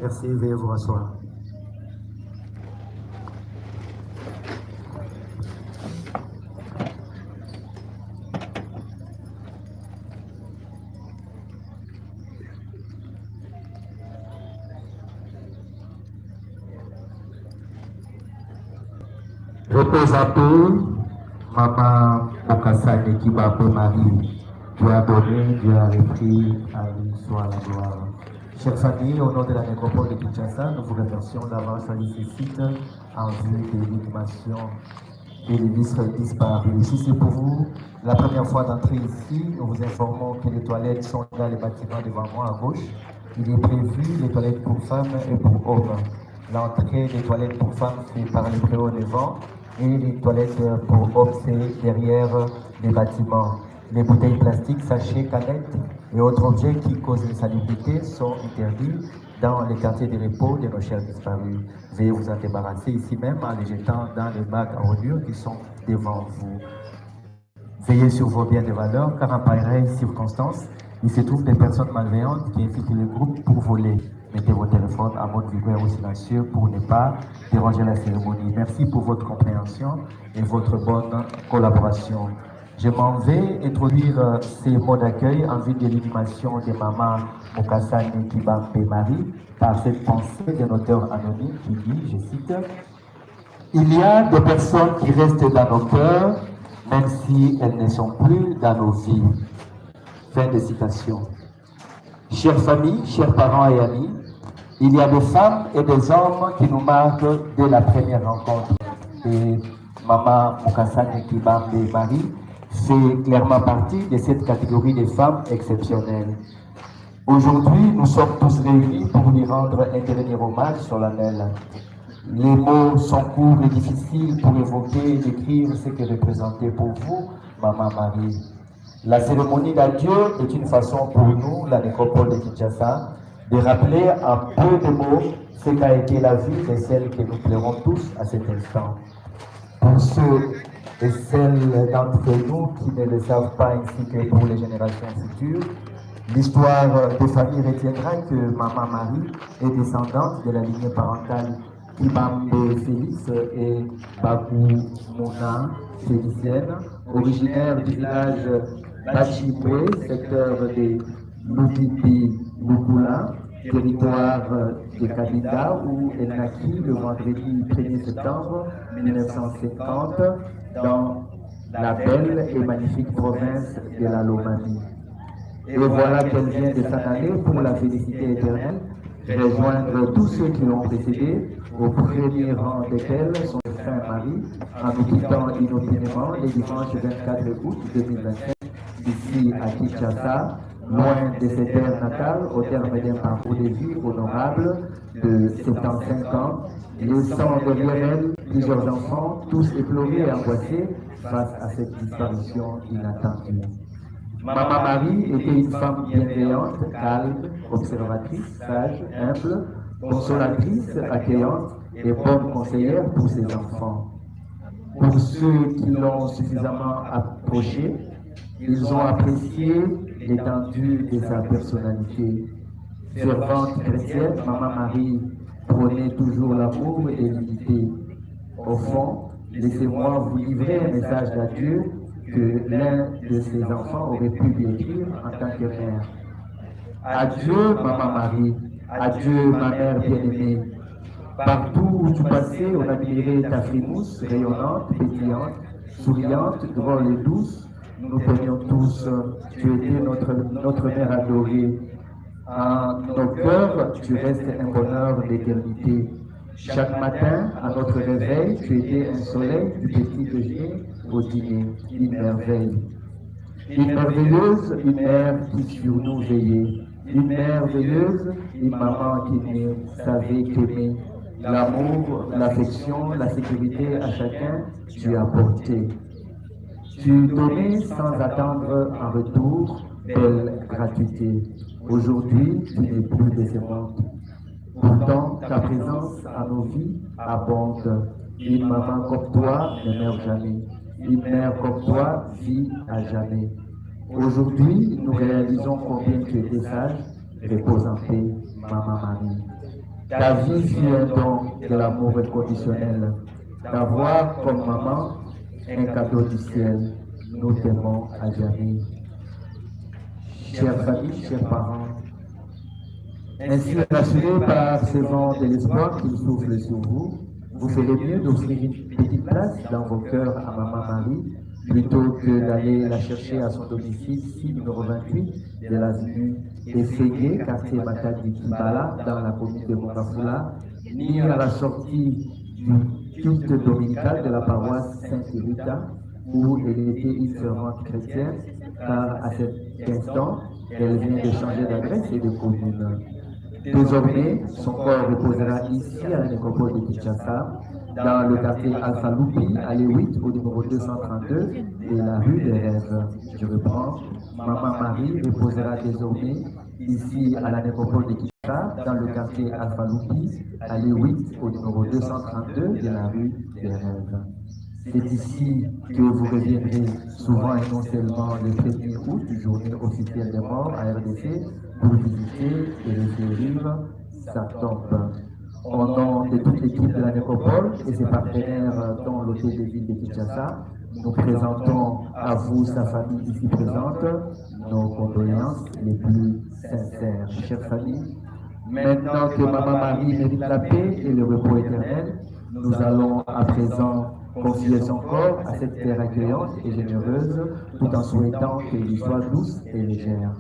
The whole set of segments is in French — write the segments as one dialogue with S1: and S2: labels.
S1: Merci, veuillez vous rasseoir. Repose à peu, Maman Mokasane Kibambe Marie. Dieu a donné, Dieu a repris, à lui soit la gloire. Chers familles, au nom de la nécropole de Kinshasa, nous vous remercions d'avoir choisi ce site en vue de l'inhumation des ministres disparus. Si c'est pour vous la première fois d'entrer ici, nous vous informons que les toilettes sont dans les bâtiments devant moi à gauche. Il est prévu les toilettes pour femmes et pour hommes. L'entrée des toilettes pour femmes fait par les préaux devant et les toilettes pour hommes c'est derrière les bâtiments. Les bouteilles plastiques, sachets, canettes et autres objets qui causent l'insalubrité sont interdits dans les quartiers de repos de nos chers disparus. Veuillez vous en débarrasser ici même en les jetant dans les bacs à ordures qui sont devant vous. Veillez sur vos biens de valeur car en pareille circonstance, il se trouve des personnes malveillantes qui invitent le groupe pour voler. Mettez vos téléphones à mode vibreur ou silencieux pour ne pas déranger la cérémonie. Merci pour votre compréhension et votre bonne collaboration. Je m'en vais introduire ces mots d'accueil en vue de l'inhumation de Maman Mokasane Kibambe Marie par cette pensée d'un auteur anonyme qui dit, je cite, « Il y a des personnes qui restent dans nos cœurs, même si elles ne sont plus dans nos vies. » Fin de citation. Chères familles, chers parents et amis, il y a des femmes et des hommes qui nous marquent dès la première rencontre. Et Maman Mokasane Kibambe Marie fait clairement partie de cette catégorie de femmes exceptionnelles. Aujourd'hui, nous sommes tous réunis pour lui rendre un dernier hommage solennel. Les mots sont courts et difficiles pour évoquer et décrire ce que représentait pour vous, Maman Marie. La cérémonie d'adieu est une façon pour nous, la nécropole de Kinshasa, de rappeler en peu de mots ce qu'a été la vie de celle que nous pleurons tous à cet instant. Pour ceux et celles d'entre nous qui ne le savent pas ainsi que pour les générations futures, l'histoire des familles retiendra que Maman Marie est descendante de la lignée parentale Kibambe Félix et Babou Mouna Félicienne, originaire du village Bachibwe, secteur de Lukipi Lukula, territoire de Kabinda, où elle naquit le vendredi 1er septembre 1950 dans la belle et magnifique province de la Lomanie. Et voilà qu'elle vient de s'en aller pour la félicité éternelle, rejoindre tous ceux qui l'ont précédé, au premier rang desquels son frère Marie, en nous quittant inopinément le dimanche 24 août 2025, ici à Kinshasa, loin de ses terres natales, au terme d'un parcours de vie honorable de 75 ans, laissant derrière elle plusieurs enfants, tous éplorés et angoissés face à cette disparition inattendue. Maman Marie était une femme bienveillante, calme, observatrice, sage, humble, consolatrice, accueillante et bonne conseillère pour ses enfants. Pour ceux qui l'ont suffisamment approchée, ils ont apprécié l'étendue de sa personnalité. Fervente chrétienne, Maman Marie prônait toujours l'amour et l'unité. Au fond, laissez-moi vous livrer un message d'adieu que l'un de ses enfants aurait pu lui écrire en tant que mère. Adieu, Maman Marie. Adieu, ma mère bien-aimée. Partout où tu passais, on admirait ta frimousse rayonnante, pétillante, souriante, drôle et douce. Nous t'aimions tous. Tu étais notre mère adorée. En nos cœurs, tu restes un bonheur d'éternité. Chaque matin, à notre réveil, tu étais un soleil du petit déjeuner au dîner, une merveille. Une merveilleuse, une mère qui sur nous veillait. Une merveilleuse, une maman qui ne savait qu'aimer. L'amour, l'affection, la sécurité à chacun, tu as apporté. Tu donnais sans attendre un retour, belle gratuité. Aujourd'hui, tu n'es plus décevante. Pourtant, ta présence à nos vies abonde. Une maman comme toi ne meurt jamais. Une mère comme toi vit à jamais. Aujourd'hui, nous réalisons combien tu étais sage. Repose en paix, Maman Marie. Ta vie fut un don de l'amour inconditionnel. D'avoir comme maman un cadeau du ciel. Nous t'aimons à jamais. Chers amis, chers parents, ainsi rassurés par ce vent de l'espoir qui souffle sur vous, vous ferez mieux d'offrir une petite place dans vos cœurs à Maman Marie plutôt que d'aller la chercher à son domicile, ici, numéro 28 de l'avenue Effégué, quartier Matadi Kibala, dans la commune de Mongafula, ni à la sortie du culte dominical de la paroisse Sainte-Rita, où elle était une servante chrétienne, car à cet instant, elle vient de changer d'adresse et de commune. Désormais, son corps reposera ici à la nécropole de Kinshasa, dans le quartier Alpha Lupi, allée 8, au numéro 232 de la rue des Rêves. Je reprends. Maman Marie reposera désormais ici à la nécropole de Kinshasa, dans le quartier Alpha Lupi, allée 8, au numéro 232 de la rue des Rêves. C'est ici que vous reviendrez souvent et non seulement le 1er août, journée officielle des morts à RDC, pour visiter et recueillir sa tombe. Au nom de toute l'équipe de la nécropole et ses partenaires dans l'hôtel de ville de Kinshasa, nous présentons à vous, sa famille ici présente, nos condoléances les plus sincères. Chère famille, maintenant que Maman Marie mérite la paix et le repos éternel, nous allons à présent confier son corps à cette terre accueillante et généreuse, tout en souhaitant qu'elle lui soit douce et légère.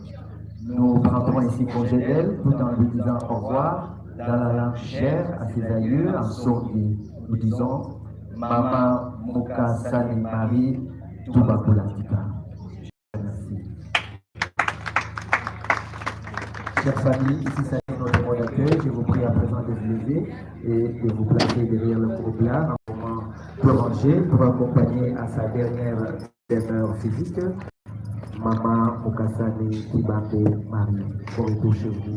S1: Nous prendrons ici congé d'elle, tout en lui disant au revoir, dans la langue chère à ses aïeux en sordier. Nous disons Maman Mouka Sani Marie Toubakoulatika. Merci. Chers familles, ici ça est notre mot d'accueil. Je vous prie à présent de vous lever et de vous placer derrière le corbillard en moment prolongé pour accompagner à sa dernière demeure physique Maman Mukasane Kibambe Marie. Pour retour chez vous.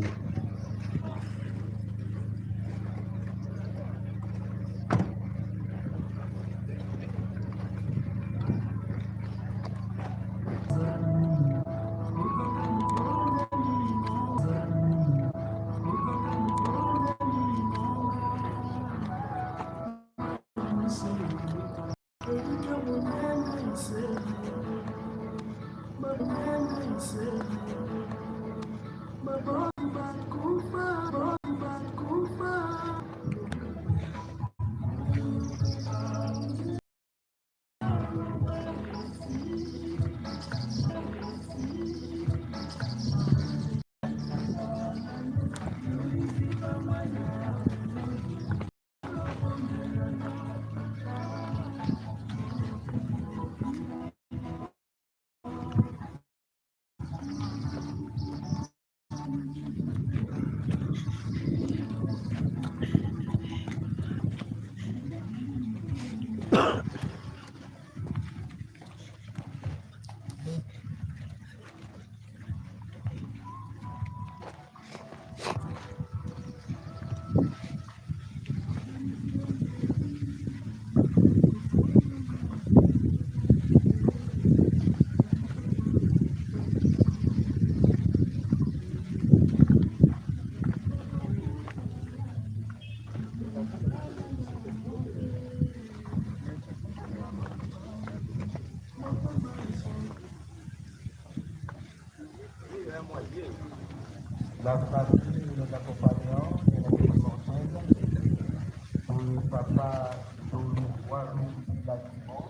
S1: La famille, nos accompagnants et la téléconseil pour le papa Tolu Warou Bâtiment.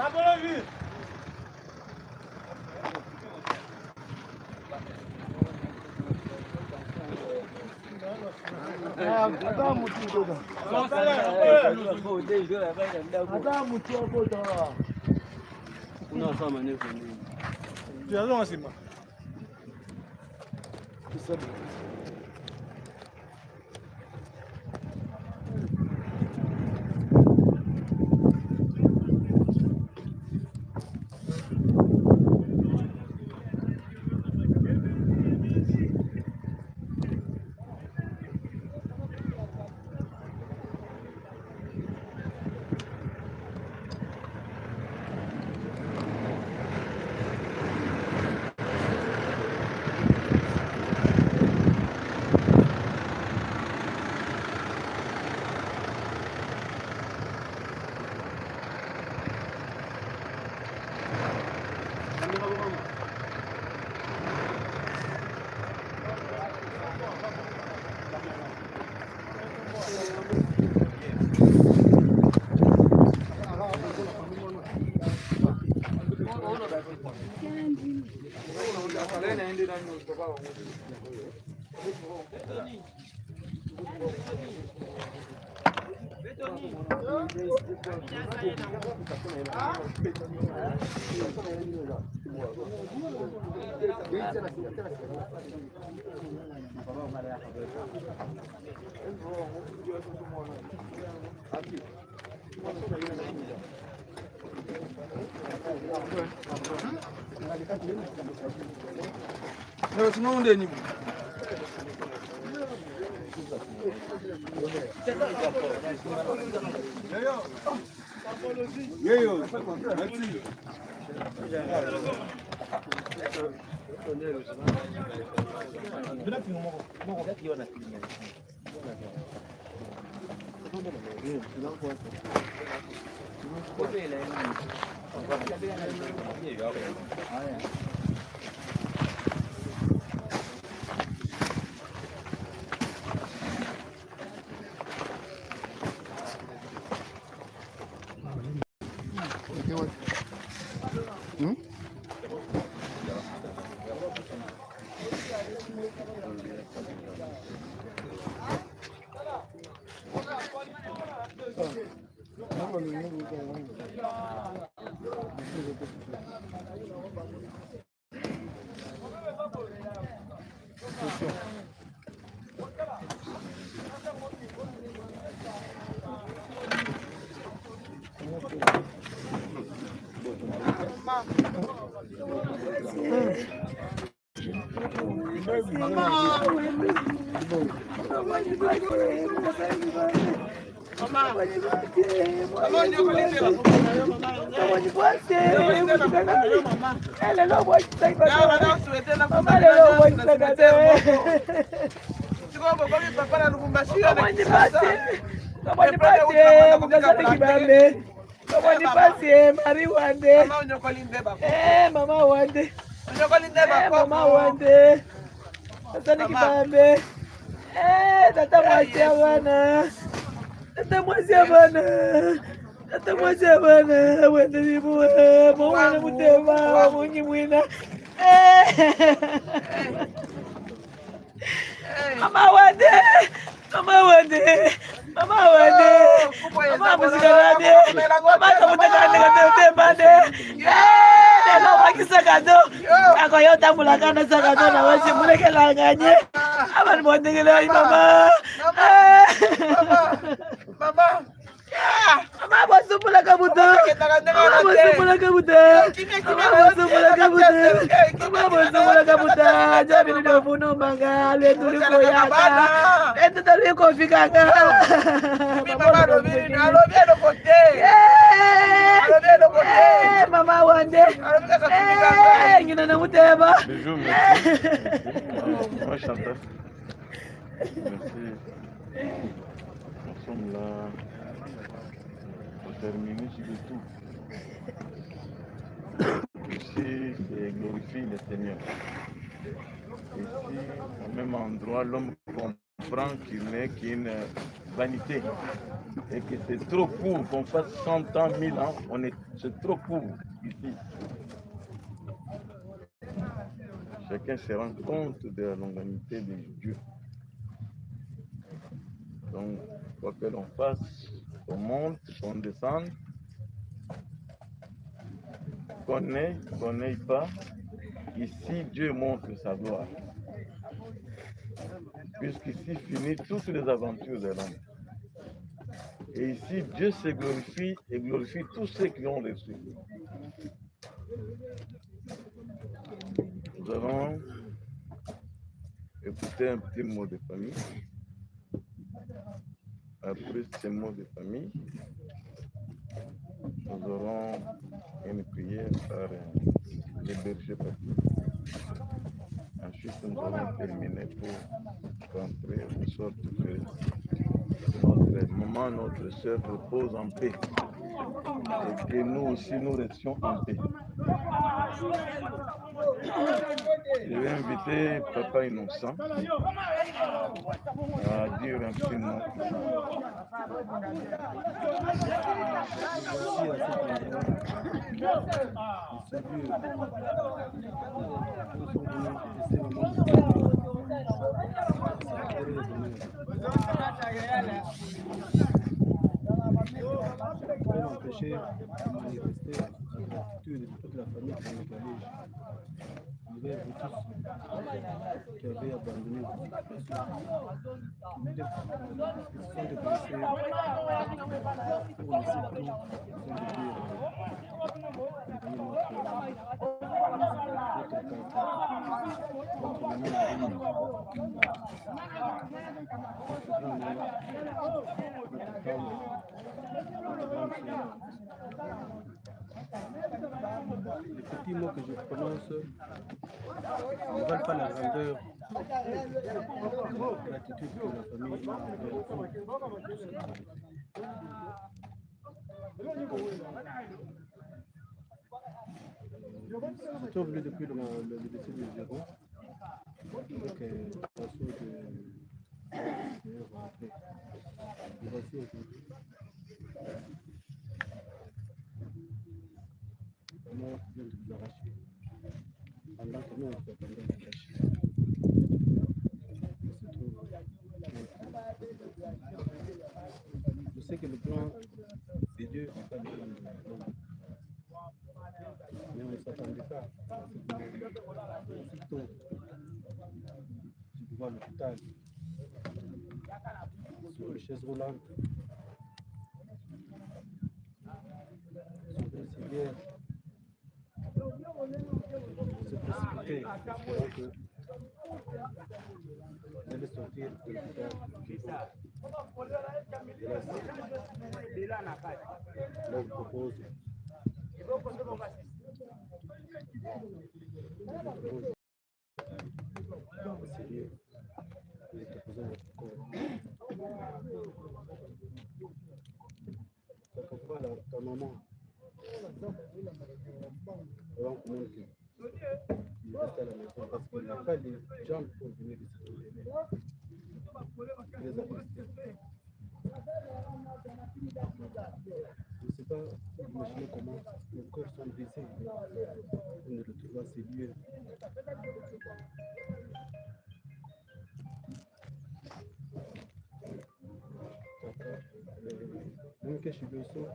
S2: Mama Wande. Mama Wande. Asante kibambe. Tata mwachia bana. Tata mwachia bana. Tata mwachia bana. Wende bibu. Mwana mutema. Munyi mwina. Mama Wande. Mama Wande. Mama Wande. Mama musikarade. Mama kamutakande kate bande. Lelo makisakado. Akoyo tamulakana sakado na wasi mulekelanganye. Abani bondegele mama. Mama. Mama bosumula kabuto. Mama bosumula kabuto. Mama bosumula kabuto. Mama bosumula kabuto. Jabi ndio funo manga letu liko yaka. Eto taliko fikaka. Mama robiri alobieno kote. Alobieno kote. Mama Wande. Ngina na muteba.
S3: Bonjour, merci. Moi, chanteur. Merci. Nous sommes là pour terminer sur le tout. Ici, c'est glorifier le Seigneur. Ici, au même endroit, l'homme comprend francs qui est une vanité. Et que c'est trop court qu'on fasse 100 ans, 1000 ans, c'est trop court ici. Chacun se rend compte de la longanimité de Dieu. Donc, quoi que l'on fasse, qu'on monte, qu'on descende, qu'on n'aille pas, ici Dieu montre sa gloire. Puisqu'ici finit toutes les aventures de l'homme. Et ici, Dieu se glorifie et glorifie tous ceux qui l'ont reçu. Nous allons écouter un petit mot de famille. Après ces mots de famille, nous aurons une prière par les bergers papiers. Ensuite, nous allons terminer pour rentrer de sorte que notre maman, notre soeur repose en paix et que nous aussi nous restions en paix. Je vais inviter Papa Innocent à dire un petit mot.
S4: Empêcher de manifester l'attitude de toute la famille sénégalaise. Nous avons tous qui avaient abandonné la situation, qui sont déplacés pour le sécurité, les petits mots que je prononce ne valent pas la grandeur de l'attitude que la famille a. C'est trouvé depuis le décès de Zéro, avec l'assaut de voici aujourd'hui. Comment vient de vous arracher pendant que nous on s'attendait à cacher. Je sais que le plan de Dieu n'est pas le plan de l'homme. Mais on ne s'attendait pas à ce que aussitôt du pouvoir l'hôpital sur les chaises roulantes, sur les civières, se précipiter alors que vous allez sortir de l'hôpital. Là, je propose d'essayer de déposer votre corps. Quelquefois, ta maman, avant qu'on montre qu'il reste à la maison parce qu'il n'a pas les jambes pour venir ici. Il les a restés. Je ne sais pas imaginer comment les corps sont brisés. On ne retrouve pas ces lieux. Même que je suis le saut,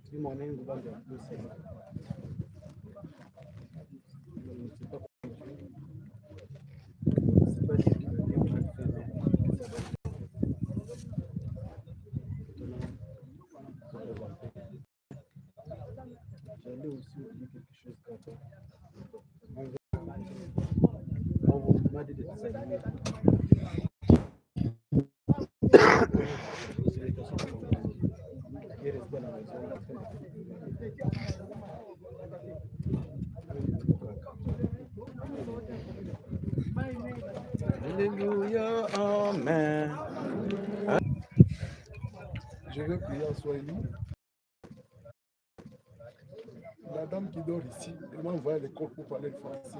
S4: si mon âme va vers le ciel. Je ne sais pas comment Dieu. Je ne sais pas Dieu qui m'a dit qu'il faisait. J'allais aussi oublier quelque chose quand on m'a dit de s'aligner. Il reste à la maison.
S3: Alléluia, amen.
S5: Je vais prier en Swahili. La dame qui dort ici, elle m'a envoyé à l'école pour parler le français.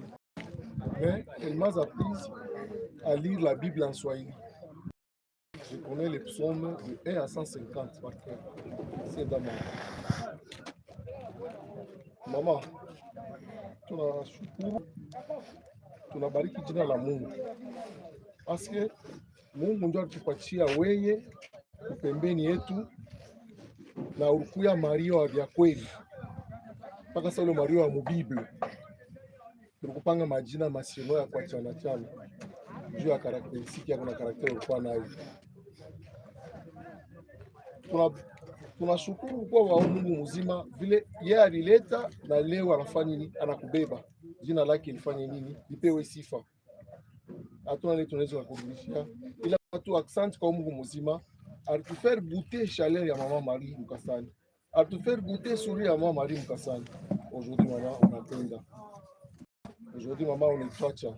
S5: Mais elle m'a appris à lire la Bible en Swahili. Je connais les psaumes de 1 à 150 par cœur. C'est dans Mama, tunashukuru, tunabariki jina la Mungu. Aske Mungu ndio alitupatia weye pembeni yetu na ulikuya Maria wa vya kweli. Mpaka sasa ule Maria wa mubible. Tulikupanga majina masino ya kwa chana chana. Juu ya karakteristiki yako na karakteri ulikuwa nayo. Tunashukuru kwa wa Mungu mzima vile yeye alileta na leo anafanya nini, anakubeba. Jina lake lifanye nini? Lipewe sifa. Hatuna nini tunaweza kurudishia. Ila watu accent kwa Mungu mzima, alitufaire goûter chaleur ya Maman Marie Mukasani. Alitufaire goûter sourire ya Maman Marie Mukasani. Aujourd'hui maman on attend. Aujourd'hui maman on est toucha.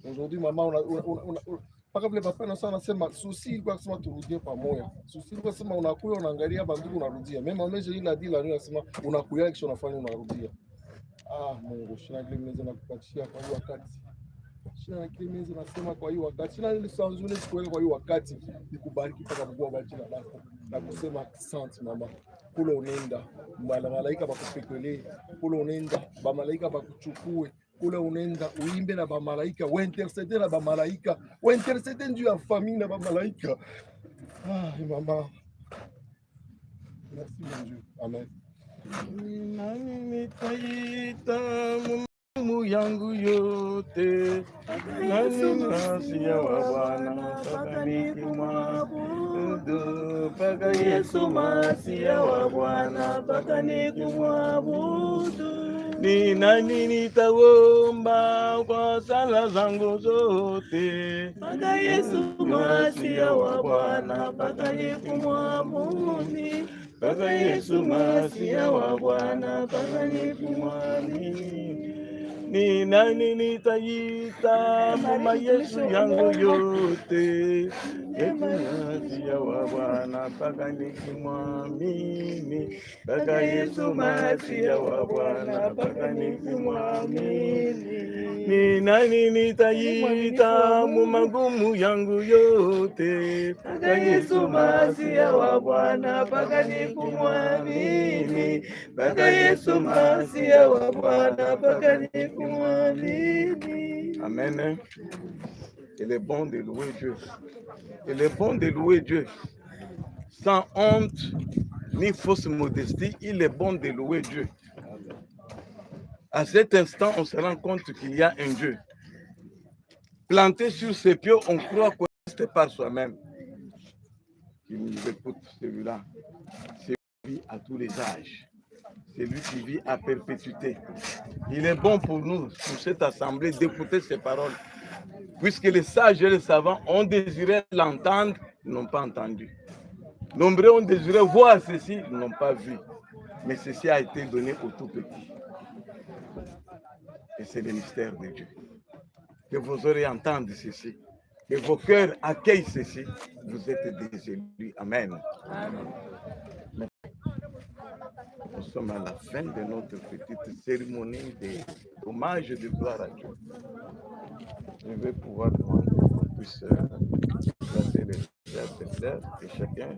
S5: Aujourd'hui maman on paka vile papa na sana sema susi ilikuwa kusema turudie pamoja. Susi ilikuwa sema unakuja unaangalia bandugu unarudia. Mema meje ila dila ndio nasema unakuja kisha unafanya unarudia. Mungu shina kile mnaweza nakupatia kwa hiyo wakati. Shina kile mnaweza nasema kwa hiyo wakati. Shina ile sanzuni sikuweka kwa hiyo wakati nikubariki paka Mungu kwa jina lako na kusema asante mama. Kule unaenda malaika bakupekelee, kule unaenda ba malaika bakuchukue. Kule unaenda uimbe na bamalaika, uintercede na bamalaika, uintercede njuu ya famille na bamalaika. Mama. Merci mon Dieu. Amen.
S3: Nani nitaita Mungu yangu yote, nani nasia wa Bwana mpaka nikimwabudu, mpaka Yesu masia wa Bwana mpaka nikimwabudu. Ni nani nitaomba kwa sala zangu zote, mpaka Yesu masia wa Bwana mpaka nikumwabudu, mpaka Yesu masia wa Bwana mpaka nikumwamini. Ni nani nitaita mama Yesu yangu yote, Yesu masia wa Bwana mpaka nikimwamini, mpaka Yesu masia wa Bwana mpaka nikimwamini. Ni nani nitaita magumu yangu yote, mpaka Yesu masia wa Bwana mpaka nikumwamini, mpaka Yesu masia wa Bwana mpaka nikumwamini. Amen. Il est bon de louer Dieu. Il est bon de louer Dieu. Sans honte ni fausse modestie, il est bon de louer Dieu. À cet instant, on se rend compte qu'il y a un Dieu. Planté sur ses pieds, on croit qu'on reste par soi-même. Qui nous écoute, celui-là. C'est lui qui vit à tous les âges. C'est lui qui vit à perpétuité. Il est bon pour nous, pour cette assemblée, d'écouter ces paroles. Puisque les sages et les savants ont désiré l'entendre, ils n'ont pas entendu. Nombreux ont désiré voir ceci, ils n'ont pas vu. Mais ceci a été donné au tout petit. Et c'est le mystère de Dieu. Que vos oreilles entendent ceci. Que vos cœurs accueillent ceci. Vous êtes des élus. Amen. Amen. Nous sommes à la fin de notre petite cérémonie d'hommage et de gloire à Dieu. Je vais pouvoir demander qu'on puisse placer les gestes de fleurs et chacun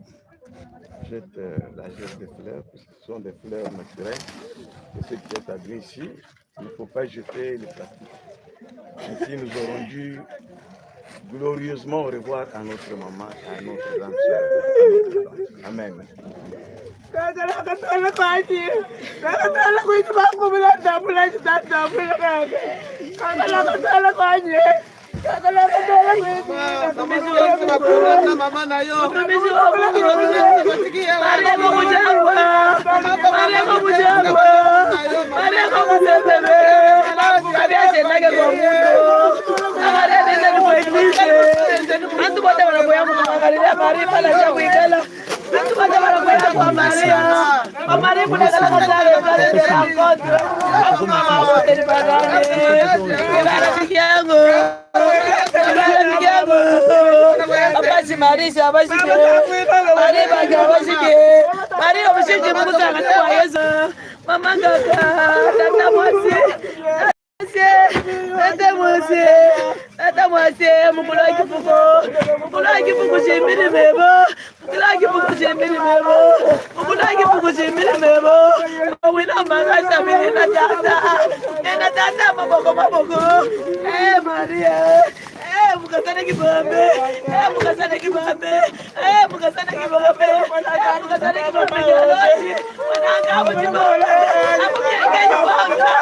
S3: jette la geste de fleurs, puisque ce sont des fleurs naturelles. Et ce qui est admis ici, il ne faut pas jeter les plastiques. Ici, nous aurons dû glorieusement au revoir à notre maman et à notre grande sœur. Amen. Tata
S2: Mase mukula kifuko shimiri mebo mukula kifuko shimiri mebo mukula kifuko shimiri mebo wina magasa mimi na tata maboko Maria mukasana kibambe mukasana kibambe wananga wajibona amukenge wanga